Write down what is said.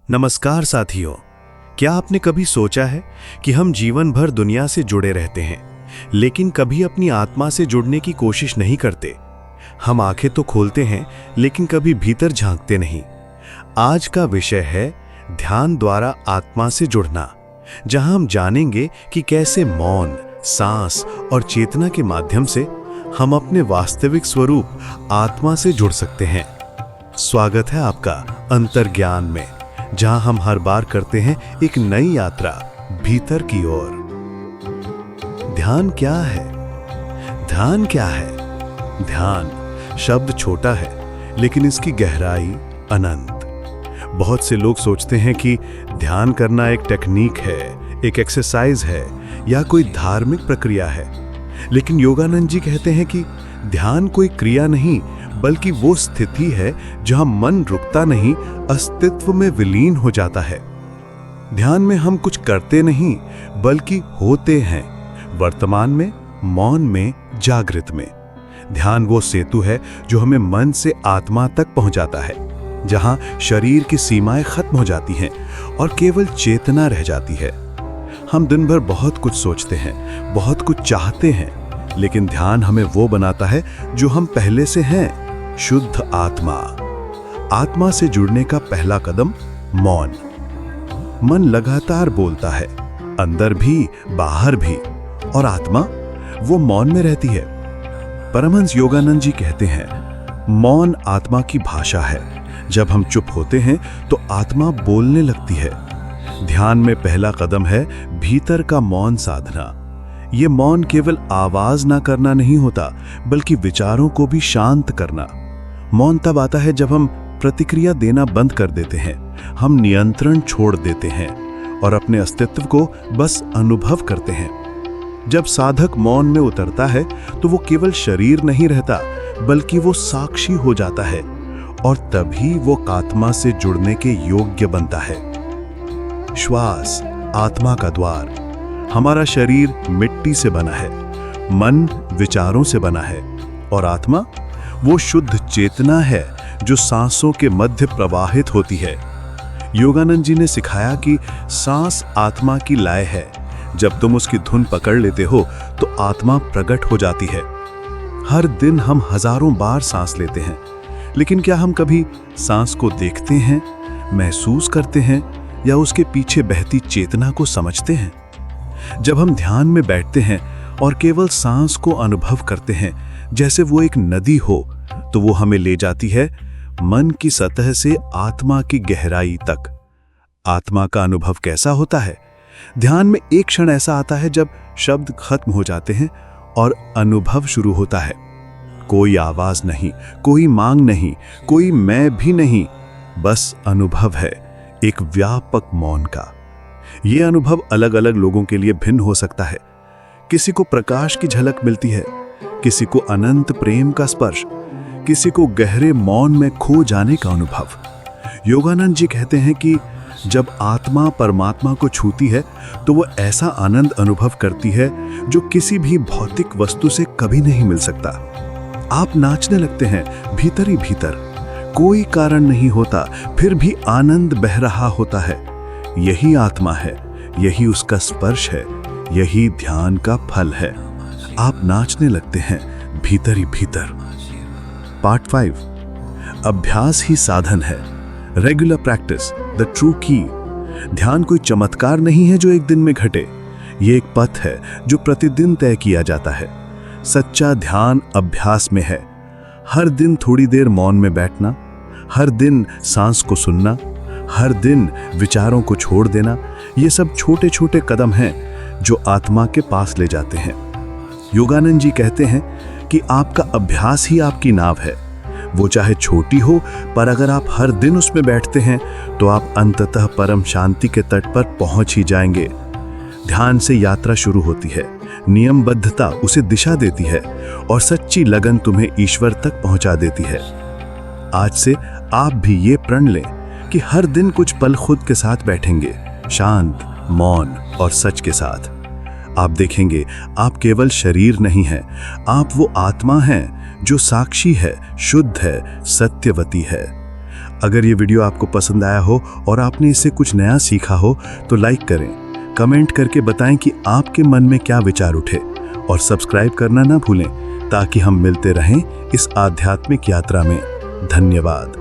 नमस्कार साथियों। क्या आपने कभी सोचा है कि हम जीवन भर दुनिया से जुड़े रहते हैं, लेकिन कभी अपनी आत्मा से जुड़ने की कोशिश नहीं करते। हम आंखें तो खोलते हैं, लेकिन कभी भीतर झांकते नहीं। आज का विषय है ध्यान द्वारा आत्मा से जुड़ना, जहां हम जानेंगे कि कैसे मौन, सांस और चेतना के माध्यम से हम अपने वास्तविक स्वरूप आत्मा से जुड़ सकते हैं। स्वागत है आपका अंतर्ज्ञान में, जहां हम हर बार करते हैं एक नई यात्रा भीतर की ओर। ध्यान क्या है? ध्यान क्या है? ध्यान शब्द छोटा है, लेकिन इसकी गहराई अनंत। बहुत से लोग सोचते हैं कि ध्यान करना एक टेक्निक है, एक एक्सरसाइज है या कोई धार्मिक प्रक्रिया है। लेकिन योगानंद जी कहते हैं कि ध्यान कोई क्रिया नहीं, बल्कि वो स्थिति है जहां मन रुकता नहीं, अस्तित्व में विलीन हो जाता है। ध्यान में हम कुछ करते नहीं, बल्कि होते हैं, वर्तमान में, मौन में, जागृत में। ध्यान वो सेतु है जो हमें मन से आत्मा तक पहुंचाता है, जहां शरीर की सीमाएं खत्म हो जाती हैं और केवल चेतना रह जाती है। हम दिन भर बहुत कुछ सोचते हैं, बहुत कुछ चाहते हैं, लेकिन ध्यान हमें वो बनाता है जो हम पहले से हैं, शुद्ध आत्मा। आत्मा से जुड़ने का पहला कदम मौन। मन लगातार बोलता है, अंदर भी, बाहर भी, और आत्मा वो मौन में रहती है। परमहंस योगानंद जी कहते हैं, मौन आत्मा की भाषा है। जब हम चुप होते हैं तो आत्मा बोलने लगती है। ध्यान में पहला कदम है भीतर का मौन साधना। ये मौन केवल आवाज ना करना नहीं होता, बल्कि विचारों को भी शांत करना। मौन तब आता है जब हम प्रतिक्रिया देना बंद कर देते हैं, हम नियंत्रण छोड़ देते हैं और अपने अस्तित्व को बस अनुभव करते हैं। जब साधक मौन में उतरता है तो वो केवल शरीर नहीं रहता, बल्कि वो साक्षी हो जाता है, और तभी वो आत्मा से जुड़ने के योग्य बनता है। श्वास आत्मा का द्वार। हमारा शरीर मिट्टी से बना है, मन विचारों से बना है, और आत्मा वो शुद्ध चेतना है जो सांसों के मध्य प्रवाहित होती है। योगानंद जी ने सिखाया कि सांस आत्मा की लय है। जब तुम उसकी धुन पकड़ लेते हो तो आत्मा प्रकट हो जाती है। हर दिन हम हजारों बार सांस लेते हैं, लेकिन क्या हम कभी सांस को देखते हैं, महसूस करते हैं, या उसके पीछे बहती चेतना को समझते हैं? जब हम ध्यान में बैठते हैं और केवल सांस को अनुभव करते हैं, जैसे वो एक नदी हो, तो वो हमें ले जाती है मन की सतह से आत्मा की गहराई तक। आत्मा का अनुभव कैसा होता है? ध्यान में एक क्षण ऐसा आता है जब शब्द खत्म हो जाते हैं और अनुभव शुरू होता है। कोई आवाज नहीं, कोई मांग नहीं, कोई मैं भी नहीं, बस अनुभव है, एक व्यापक मौन का। यह अनुभव अलग अलग लोगों के लिए भिन्न हो सकता है। किसी को प्रकाश की झलक मिलती है, किसी को अनंत प्रेम का स्पर्श, किसी को गहरे मौन में खो जाने का अनुभव। योगानंद जी कहते हैं कि जब आत्मा परमात्मा को छूती है तो वो ऐसा आनंद अनुभव करती है जो किसी भी भौतिक वस्तु से कभी नहीं मिल सकता। आप नाचने लगते हैं भीतर ही भीतर, कोई कारण नहीं होता, फिर भी आनंद बह रहा होता है। यही आत्मा है, यही उसका स्पर्श है, यही ध्यान का फल है। आप नाचने लगते हैं भीतर ही भीतर। पार्ट 5, अभ्यास ही साधन है। रेगुलर प्रैक्टिस द ट्रू की। ध्यान कोई चमत्कार नहीं है जो एक दिन में घटे। ये एक पथ है जो प्रतिदिन तय किया जाता है। सच्चा ध्यान अभ्यास में है। हर दिन थोड़ी देर मौन में बैठना, हर दिन सांस को सुनना, हर दिन विचारों को छोड़ देना। ये सब छोटे छोटे कदम हैं जो आत्मा के पास ले जाते हैं। योगानंद जी कहते हैं कि आपका अभ्यास ही आपकी नाव है। वो चाहे छोटी हो, पर अगर आप हर दिन उसमें बैठते हैं तो आप अंततः परम शांति के तट पर पहुंच ही जाएंगे। ध्यान से यात्रा शुरू होती है, नियमबद्धता उसे दिशा देती है, और सच्ची लगन तुम्हें ईश्वर तक पहुंचा देती है। आज से आप भी ये प्रण लें कि हर दिन कुछ पल खुद के साथ बैठेंगे, शांत, मौन और सच के साथ। आप देखेंगे आप केवल शरीर नहीं हैं, आप वो आत्मा हैं जो साक्षी है, शुद्ध है, सत्यवती है। अगर ये वीडियो आपको पसंद आया हो और आपने इससे कुछ नया सीखा हो तो लाइक करें, कमेंट करके बताएं कि आपके मन में क्या विचार उठे, और सब्सक्राइब करना ना भूलें ताकि हम मिलते रहें इस आध्यात्मिक यात्रा में। धन्यवाद।